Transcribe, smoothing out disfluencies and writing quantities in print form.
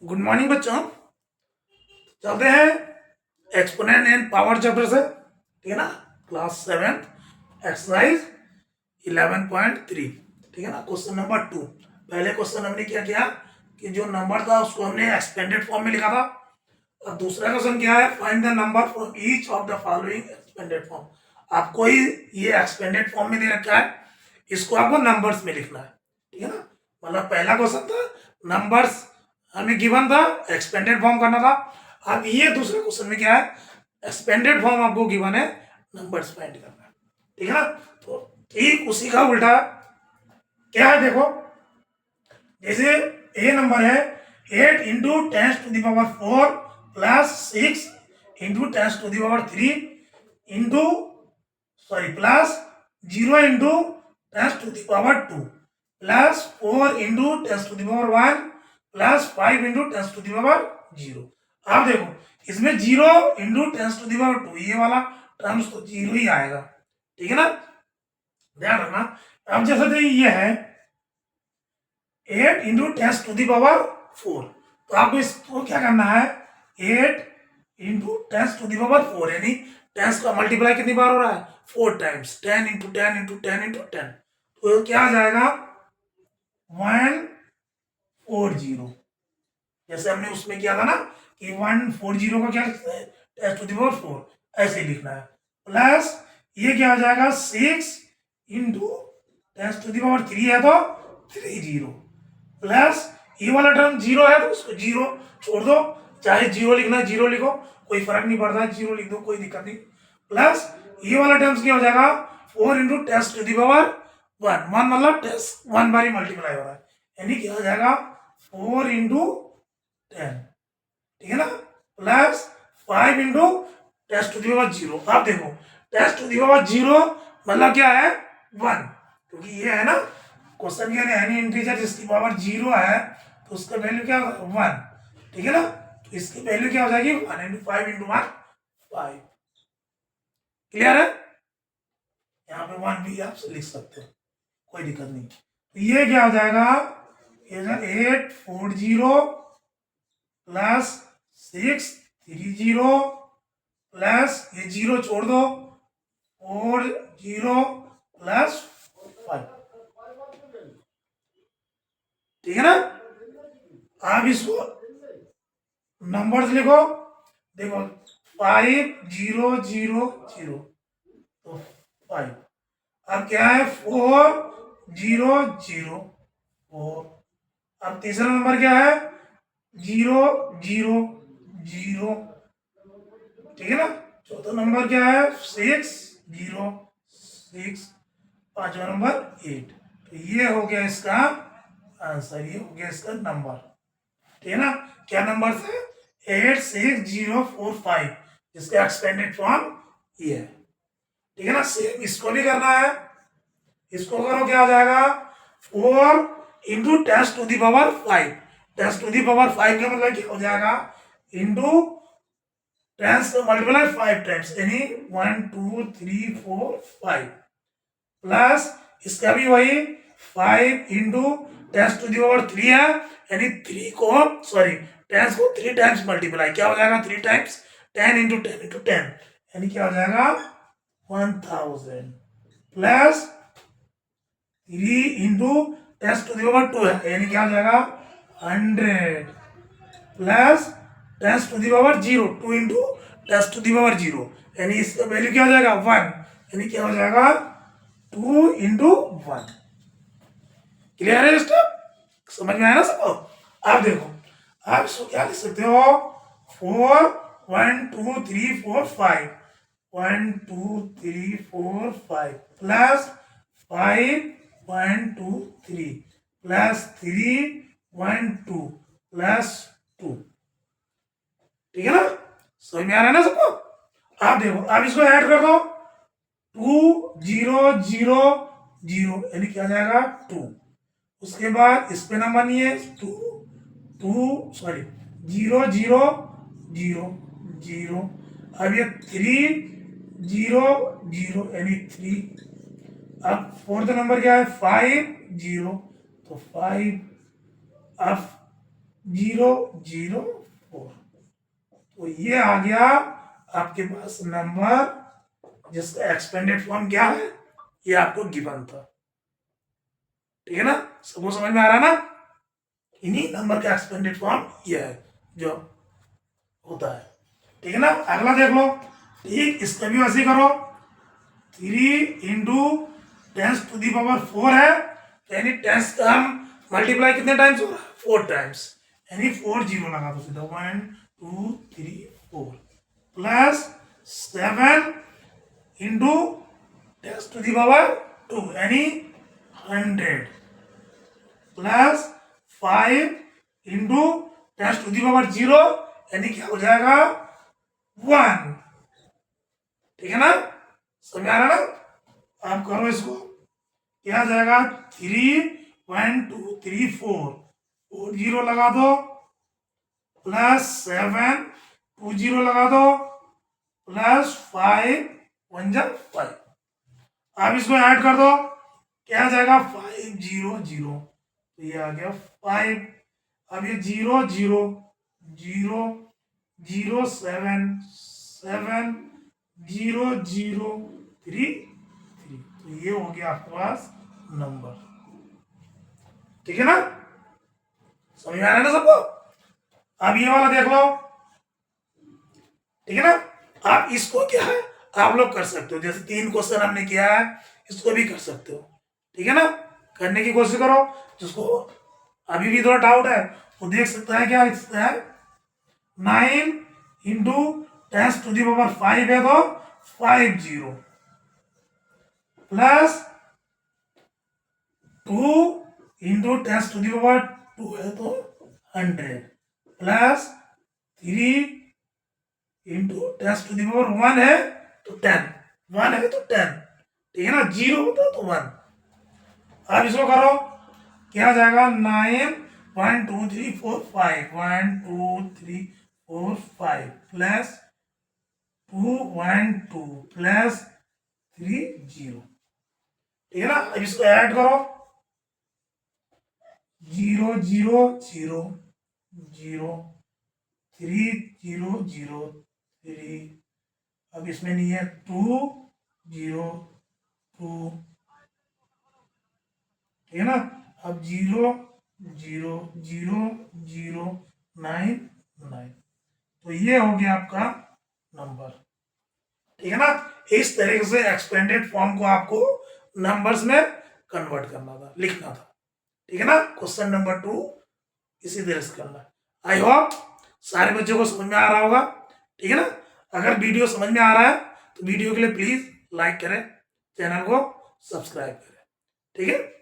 Good morning बच्चों। चलते हैं एक्सपोनेंट एंड पावर चैप्टर से, ठीक है ना। क्लास 7 एक्सरसाइज 11.3, ठीक है ना। Question number 2। पहले क्वेश्चन हमने क्या किया कि जो नंबर था उसको हमने एक्सपेंडेड फॉर्म में लिखा था। अब दूसरा क्वेश्चन क्या है, find the number from each of the following expanded form. आपको ही ये एक्सपेंडेड फॉर्म में दे रखा है, इसको आपको नंबर्स में लिखना है, ठीक है ना। मतलब पहला क्वेश्चन था नंबर्स हमें गिवन था, एक्सपेंडेड फॉर्म करना था। अब ये दूसरे क्वेश्चन में क्या है, एक्सपेंडेड फॉर्म आपको गिवन है, नंबर्स फाइंड करना है, ठीक है ना। तो ठीक उसी का उल्टा क्या है, देखो जैसे ए नंबर है 8 into 10⁴ plus 6 into 10⁻³ into plus 0 into 10⁻² plus 4 into 10⁻1 plus 5 into 10⁻0। अब देखो इसमें 0 इंटू 10⁻2 ये वाला टर्म्स तो 0 ही आएगा, ठीक है ना, ध्यान रखना। अब जैसे ये है 8 इंटू 10⁴, तो आपको इसको क्या करना है, 8 इंटू 10⁴, यानी 10 का मल्टीप्लाई कितनी बार हो रहा है, 4 टाइम्स। 10 इंटू 10 इंटू 10 इंटू 10, तो क्या आ जाएगा 140। जैसे हमने उसमें किया था ना कि 140 का क्या लिखना है, 10⁴, ऐसे लिखना है। प्लस ये क्या आ जाएगा 6 इंटू 10⁻³ है तो 30, प्लस ये वाला टर्म 0 है तो उसको 0 छोड़ दो, चाहे 0 लिखना है 0 लिखो, कोई फर्क नहीं पड़ता है, 0 लिख दो कोई दिक्कत नहीं। प्लस ये वाला टर्म्स क्या हो जाएगा 4 इंटू 10⁻1, 1 मतलब 10 1 बार ही मल्टीप्लाई हो रहा है, यानी क्या हो जाएगा 4 इंटू 10, ठीक है ना, प्लस 5 इंटू 10⁻0। अब देखो 10⁻0 मतलब क्या है 1, क्योंकि ये है ना क्वेश्चन के एनी इंटीजर जिसकी पावर 0 है तो उसका वैल्यू क्या होगा 1, ठीक है ना। तो इसकी वैल्यू क्या हो जाएगी 1 इंटू 5 इंटू 1 5। क्लियर है, यहाँ पे 1 भी आप लिख सकते हो, कोई दिक्कत नहीं। तो ये क्या हो जाएगा, ये 840 प्लस 630 प्लस ये 0 छोड़ दो 40 प्लस 5, ठीक है ना। आप इसको नंबर्स लिखो, देखो 5 0 0 0 तो 5। अब क्या है 4 0 0 4। अब तीसरा नंबर क्या है 0 0 0, ठीक है ना। चौथा नंबर क्या है 6 0 6। पांचवा नंबर 8। तो ये हो गया इसका आंसर, ये हो गया इसका नंबर, ठीक है ना। क्या नंबर है 86045, जिसका एक्सपेंडेड फॉर्म ये है, ठीक है ना। सेम इसको भी करना है, इसको करो क्या आ जाएगा 4 इंटू 10⁵, 10⁵ का मतलब क्या हो जाएगा इंटू 10 का मल्टीप्लाई 5 टाइम्स, यानी 1 2 3 4 5, प्लस इसका भी वही 5 इंटू 10⁻³ है, यानी 3 को 10 को 3 टाइम्स मल्टीप्लाई, क्या हो जाएगा 3 टाइम्स 10 इंटू 10 इंटू 10, यानी क्या हो जाएगा 1000, प्लस 3 इंटू 10⁻² है, यानी क्या हो जाएगा 100, प्लस 10⁻0 2 इंटू 10⁻0, यानी इसका वैल्यू क्या हो जाएगा 1, यानी क्या हो जाएगा 2 इंटू 1। क्लियर है स्टेप, समझ में आया ना सबको। आप देखो आप इसको क्या लिख सकते हो 4 1 2 3 4 5 1 2 3 4 5 प्लस 5 1 2 3 प्लस 3 1 2 प्लस 2, ठीक है ना। समझ में आ रहा है ना सबको। आप देखो आप इसको ऐड कर दो 2 0 0 0, यानी क्या जाएगा 2। उसके बाद इस पे नंबर नहीं है 2 0 0 0 0। अब ये 3 0 0 यानी 3। अब फोर्थ नंबर क्या है 5 0, तो 5। अब 004। तो ये आ गया आपके पास नंबर जिसका एक्सपेंडेड फॉर्म क्या है, ये आपको गिवन था। ठीक है ना, सबको समझ में आ रहा है ना? इन्हीं नंबर का एक्सपेंडेड फॉर्म ये है जो होता है। ठीक है ना, अगला देख लो। ठीक, इसका भी वैसे ही करो। 3 इंटू 10⁴ है, यानी 10 का हम मल्टीप्लाई कितने टाइम्स हो रहा है? 4 टाइम्स, यानी 4 जीरो लगा दो सीधा। 1 2 3 4 प्लस 7 इंटू 10⁻², यानी 100 प्लस 5 इंटू 10⁻0, यानी क्या हो जाएगा? 1। ठीक है ना, समझ आ रहा ना? आप करो इसको, क्या आ जाएगा? 3 1 2 3 4 जीरो लगा दो, प्लस 7 2 जीरो लगा दो, प्लस 5 1 जा 5। अब इसको ऐड कर दो, क्या आ जाएगा? 5 0 0, तो ये आ गया 5। अब ये 0 0 0 0 7 7 0 0 3 3, तो ये हो गया आपके पास नंबर। ठीक है ना, समझ में आ रहा है ना सबको? अब ये वाला देख लो। ठीक है ना, आप इसको क्या है आप लोग कर सकते हो, जैसे 3 क्वेश्चन हमने किया है, इसको भी कर सकते हो। ठीक है ना, करने की कोशिश करो। जिसको अभी भी थोड़ा डाउट है वो देख सकता है, क्या लिख सकता है? 9 इंटू 10⁵ है तो 50 प्लस 2 इंटू 10⁵ है तो 100 प्लस 3 इंटू 10⁻1 है तो 10, 1 है तो 10। ठीक है ना, 0 होता है तो 1। अब इसको करो, क्या आ जाएगा? 9 1 2 3 4 5 1 2 3 4 5 प्लस 2 1 2 प्लस 3 0। ठीक है ना, अब इसको ऐड करो। 0 0 0 0 3 0 0 3, अब इसमें नहीं है 2 0 2। ठीक है ना, अब 0 0 0 0 9 9, तो ये हो गया आपका नंबर। ठीक है ना, इस तरीके से एक्सपेंडेड फॉर्म को आपको नंबर्स में कन्वर्ट करना था, लिखना था। ठीक है ना, क्वेश्चन नंबर 2 इसी तरह से करना है। आई होप सारे बच्चों को समझ में आ रहा होगा। ठीक है ना, अगर वीडियो समझ में आ रहा है तो वीडियो के लिए प्लीज लाइक करें, चैनल को सब्सक्राइब करें। ठीक है।